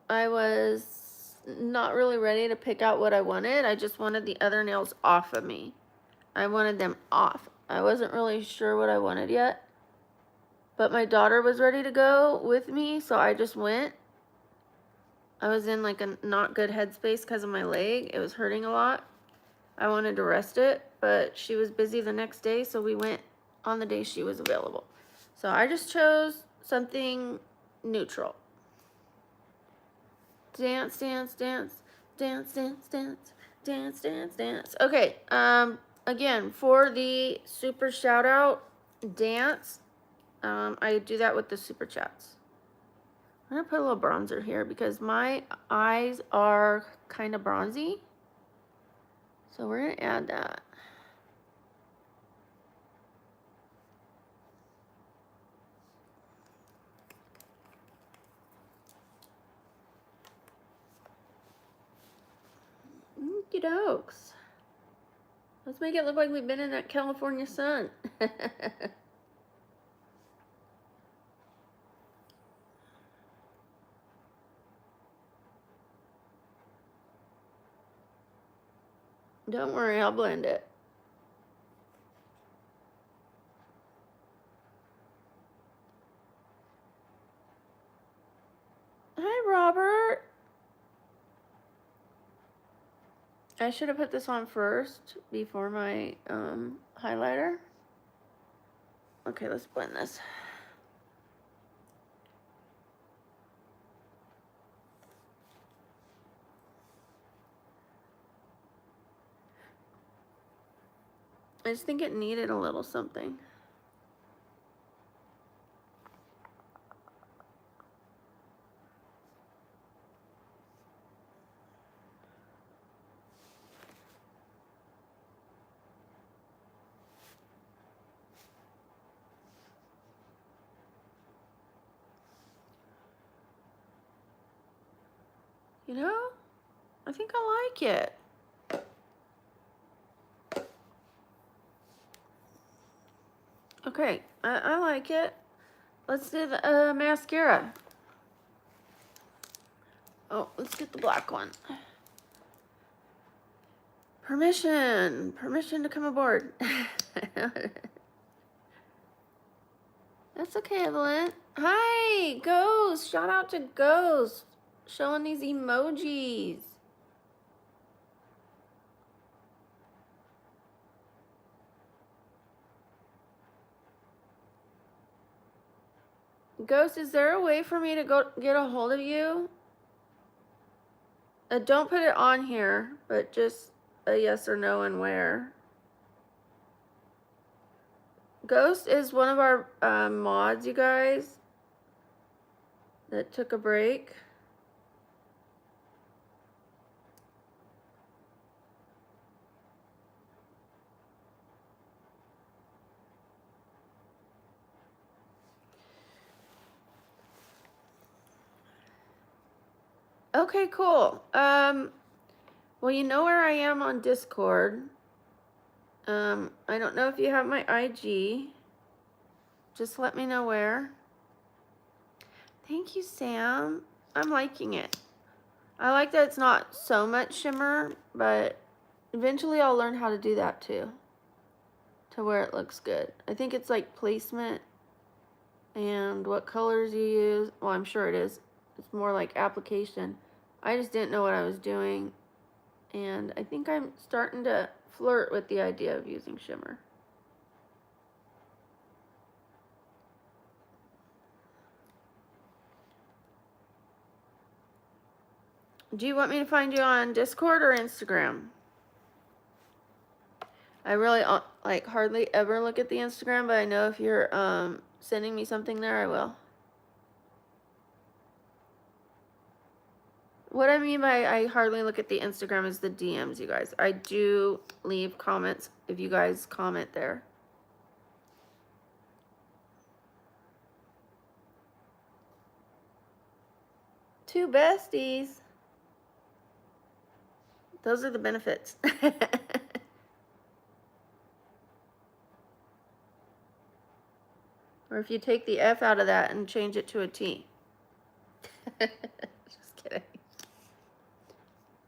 I was not really ready to pick out what I wanted. I just wanted the other nails off of me. I wanted them off. I wasn't really sure what I wanted yet, but my daughter was ready to go with me, so I just went. I was in like a not good headspace because of my leg. It was hurting a lot. I wanted to rest it, but she was busy the next day, so we went on the day she was available. So I just chose something neutral. Dance, dance, dance, dance, dance, dance, dance, dance, dance. Okay, again, for the super shout out dance, I do that with the super chats. I'm gonna put a little bronzer here because my eyes are kind of bronzy. So we're gonna add that. Okie dokes. Let's make it look like we've been in that California sun. Don't worry, I'll blend it. Hi, Robert. I should have put this on first before my highlighter. Okay, let's blend this. I just think it needed a little something. You know, I think I like it. Okay, I like it. Let's do the mascara. Oh, let's get the black one. Permission to come aboard. That's okay, Evelyn. Hi, Ghost. Shout out to Ghost. Showing these emojis. Ghost, is there a way for me to go get a hold of you? Don't put it on here, but just a yes or no and where. Ghost is one of our mods, you guys, that took a break. Okay, cool. Well, you know where I am on Discord. I don't know if you have my IG. Just let me know where. Thank you, Sam. I'm liking it. I like that it's not so much shimmer, but eventually I'll learn how to do that too, to where it looks good. I think it's like placement and what colors you use. Well, I'm sure it is. It's more like application. I just didn't know what I was doing, and I think I'm starting to flirt with the idea of using shimmer. Do you want me to find you on Discord or Instagram? I really like hardly ever look at the Instagram, but I know if you're sending me something there, I will. What I mean by I hardly look at the Instagram is the DMs, you guys. I do leave comments if you guys comment there. Two besties. Those are the benefits. Or if you take the F out of that and change it to a T. Just kidding.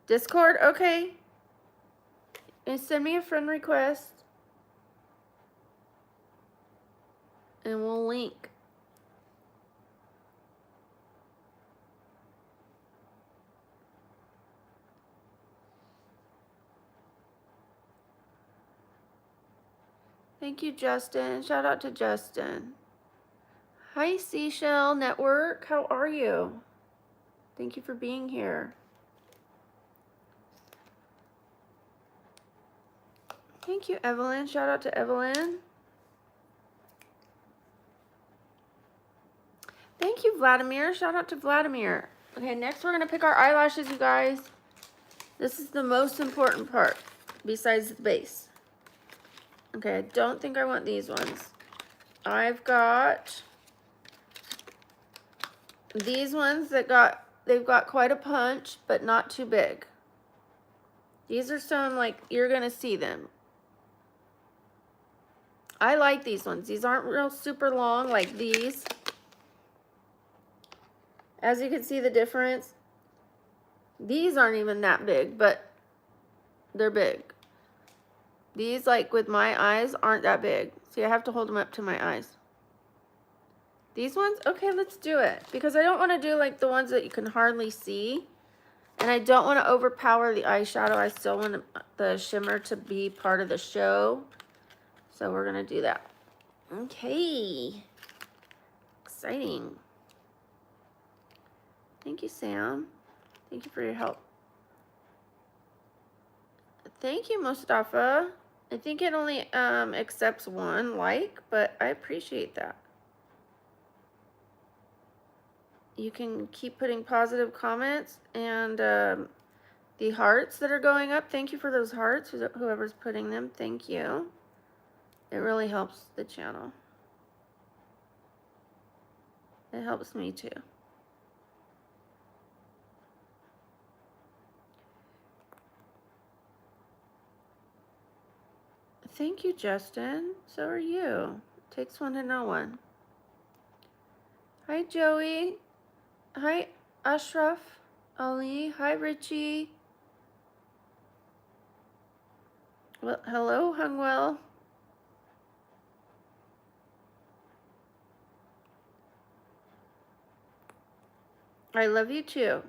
Discord, okay. And send me a friend request. And we'll link. Thank you, Justin. Shout out to Justin. Hi, Seashell Network. How are you? Thank you for being here. Thank you, Evelyn. Shout out to Evelyn. Thank you, Vladimir. Shout out to Vladimir. Okay, next we're going to pick our eyelashes, you guys. This is the most important part, besides the base. Okay, I don't think I want these ones. I've got these ones that they've got quite a punch, but not too big. These are some, like, you're going to see them. I like these ones. These aren't real super long like these. As you can see the difference. These aren't even that big, but they're big. These, like with my eyes, aren't that big. See, I have to hold them up to my eyes. These ones? Okay, let's do it. Because I don't want to do like the ones that you can hardly see. And I don't want to overpower the eyeshadow. I still want the shimmer to be part of the show. So we're going to do that. Okay. Exciting. Thank you, Sam. Thank you for your help. Thank you, Mustafa. I think it only accepts one like, but I appreciate that. You can keep putting positive comments and the hearts that are going up. Thank you for those hearts, whoever's putting them. Thank you. It really helps the channel. It helps me too. Thank you, Justin. So are you. Takes one to know one. Hi, Joey. Hi, Ashraf Ali. Hi, Richie. Well, hello, Hungwell. I love you too.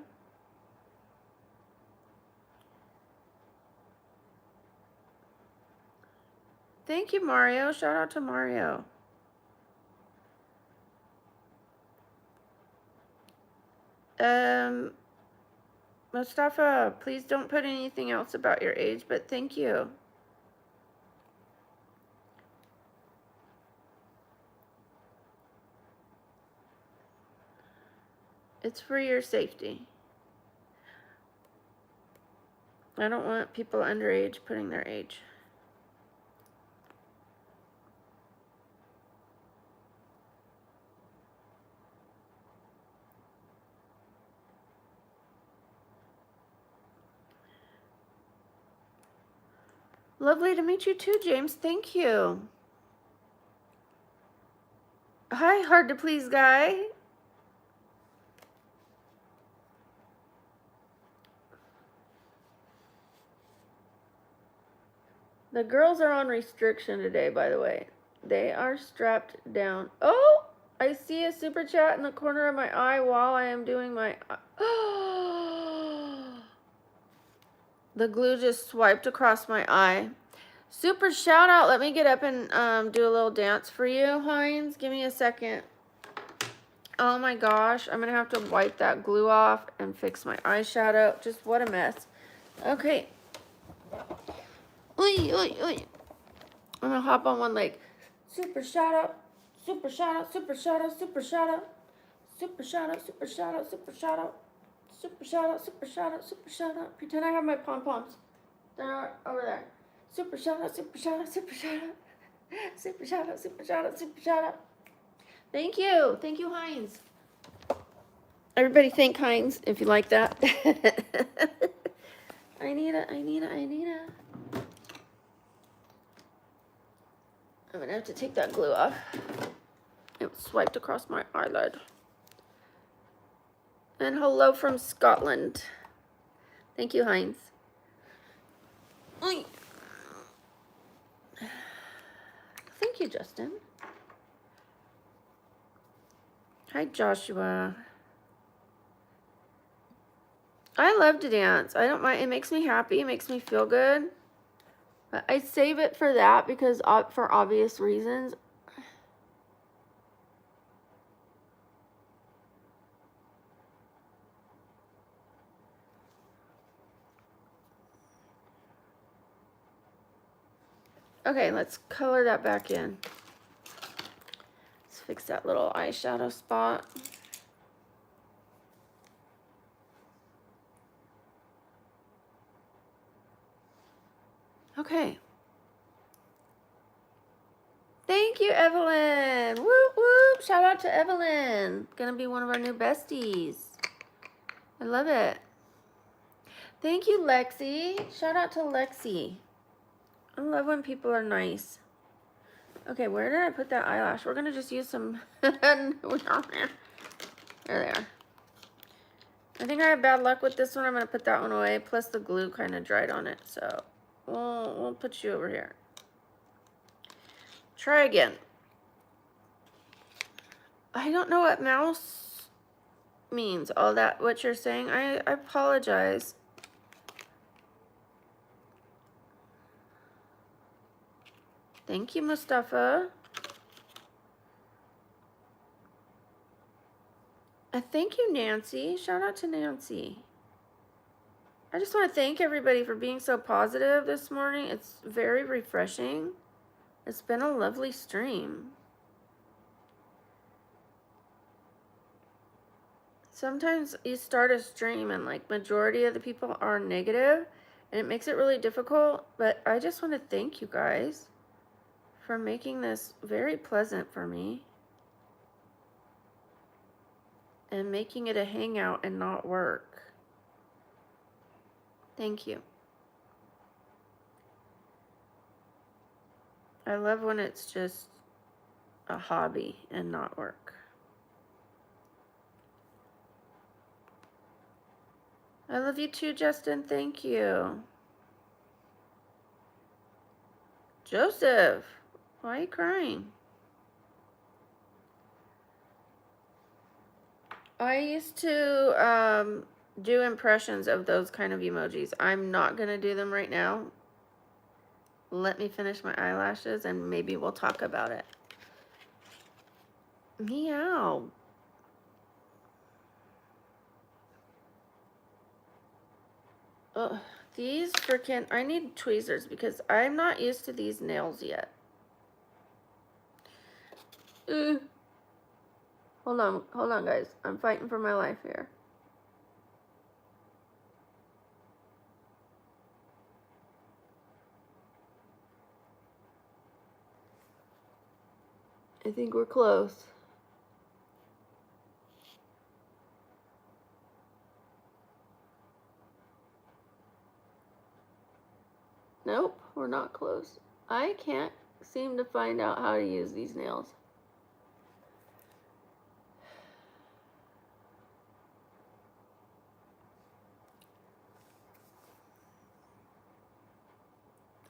Thank you, Mario. Shout out to Mario. Mustafa, please don't put anything else about your age, but thank you. It's for your safety. I don't want people underage putting their age. Lovely to meet you too, James. Thank you. Hi, hard to please guy. The girls are on restriction today, by the way. They are strapped down. Oh, I see a super chat in the corner of my eye while I am doing my... The glue just swiped across my eye. Super shout out. Let me get up and do a little dance for you, Heinz. Give me a second. Oh my gosh. I'm going to have to wipe that glue off and fix my eyeshadow. Just what a mess. Okay. Oy, oy, oy. I'm going to hop on one leg. Super shout out. Super shout out. Super shout out. Super shout out. Super shout out. Super shout out. Super shout out. Super shout out. Super shout out. Super shout out. Pretend I have my pom-poms. They're over there. Super shout out, super shout out, super shout out. Super shout out, super shout out, super shout out. Thank you. Thank you, Heinz. Everybody thank Heinz if you like that. I need a. I'm gonna have to take that glue off. It swiped across my eyelid. And hello from Scotland. Thank you, Heinz. Oy. Thank you, Justin. Hi, Joshua. I love to dance. I don't mind. It makes me happy. It makes me feel good. But I save it for that because for obvious reasons. Okay, let's color that back in. Let's fix that little eyeshadow spot. Okay. Thank you, Evelyn. Whoop, whoop. Shout out to Evelyn. Gonna be one of our new besties. I love it. Thank you, Lexi. Shout out to Lexi. I love when people are nice. Okay, where did I put that eyelash? We're gonna just use some. There they are. I think I have bad luck with this one. I'm gonna put that one away. Plus the glue kind of dried on it, so we'll put you over here. Try again. I don't know what mouse means. All that what you're saying. I apologize. Thank you, Mustafa. Thank you, Nancy. Shout out to Nancy. I just want to thank everybody for being so positive this morning. It's very refreshing. It's been a lovely stream. Sometimes you start a stream and like majority of the people are negative and it makes it really difficult. But I just want to thank you guys for making this very pleasant for me. And making it a hangout and not work. Thank you. I love when it's just a hobby and not work. I love you too, Justin. Thank you. Joseph, why are you crying? I used to do impressions of those kind of emojis. I'm not going to do them right now. Let me finish my eyelashes and maybe we'll talk about it. Meow. Ugh, these freaking, I need tweezers because I'm not used to these nails yet. Hold on guys. I'm fighting for my life here. I think we're close. Nope, we're not close. I can't seem to find out how to use these nails.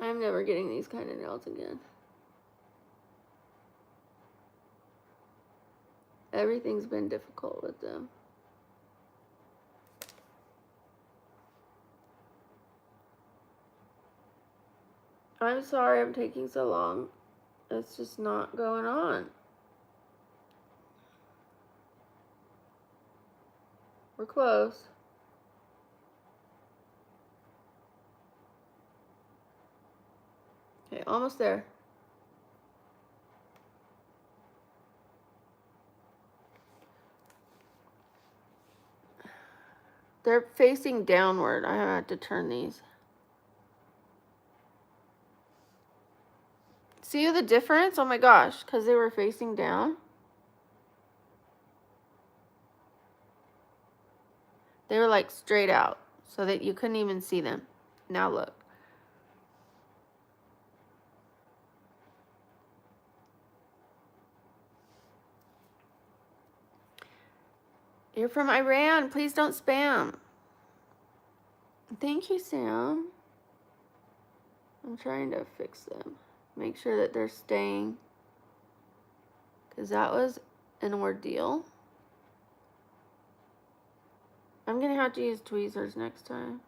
I'm never getting these kind of nails again. Everything's been difficult with them. I'm sorry I'm taking so long. It's just not going on. We're close. Okay, almost there. They're facing downward. I had to turn these. See the difference? Oh my gosh, because they were facing down. They were like straight out so that you couldn't even see them. Now look. You're from Iran. Please don't spam. Thank you, Sam. I'm trying to fix them. Make sure that they're staying. Because that was an ordeal. I'm going to have to use tweezers next time.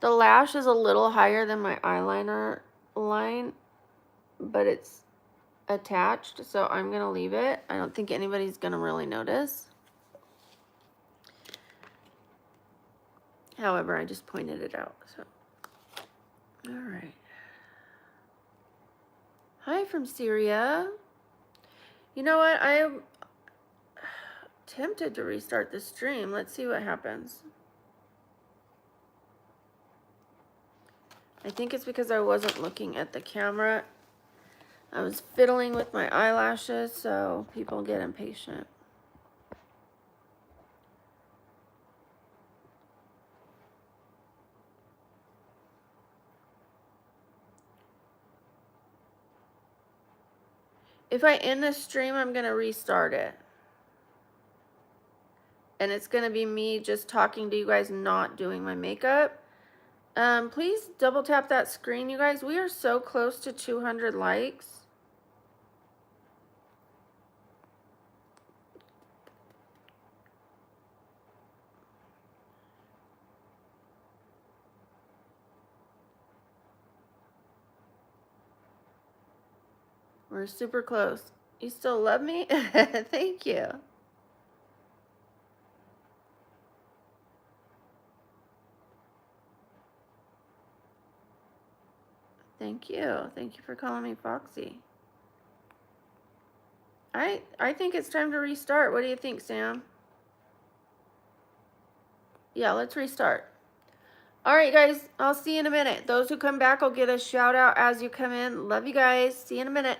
The lash is a little higher than my eyeliner line, but it's attached, so I'm going to leave it. I don't think anybody's going to really notice. However, I just pointed it out. So, all right. Hi from Syria. You know what? I'm tempted to restart the stream. Let's see what happens. I think it's because I wasn't looking at the camera. I was fiddling with my eyelashes, so people get impatient. If I end this stream, I'm going to restart it. And it's going to be me just talking to you guys, not doing my makeup. Please double tap that screen, you guys. We are so close to 200 likes. We're super close. You still love me? Thank you. Thank you. Thank you for calling me Foxy. I think it's time to restart. What do you think, Sam? Yeah, let's restart. All right, guys. I'll see you in a minute. Those who come back will get a shout out as you come in. Love you guys. See you in a minute.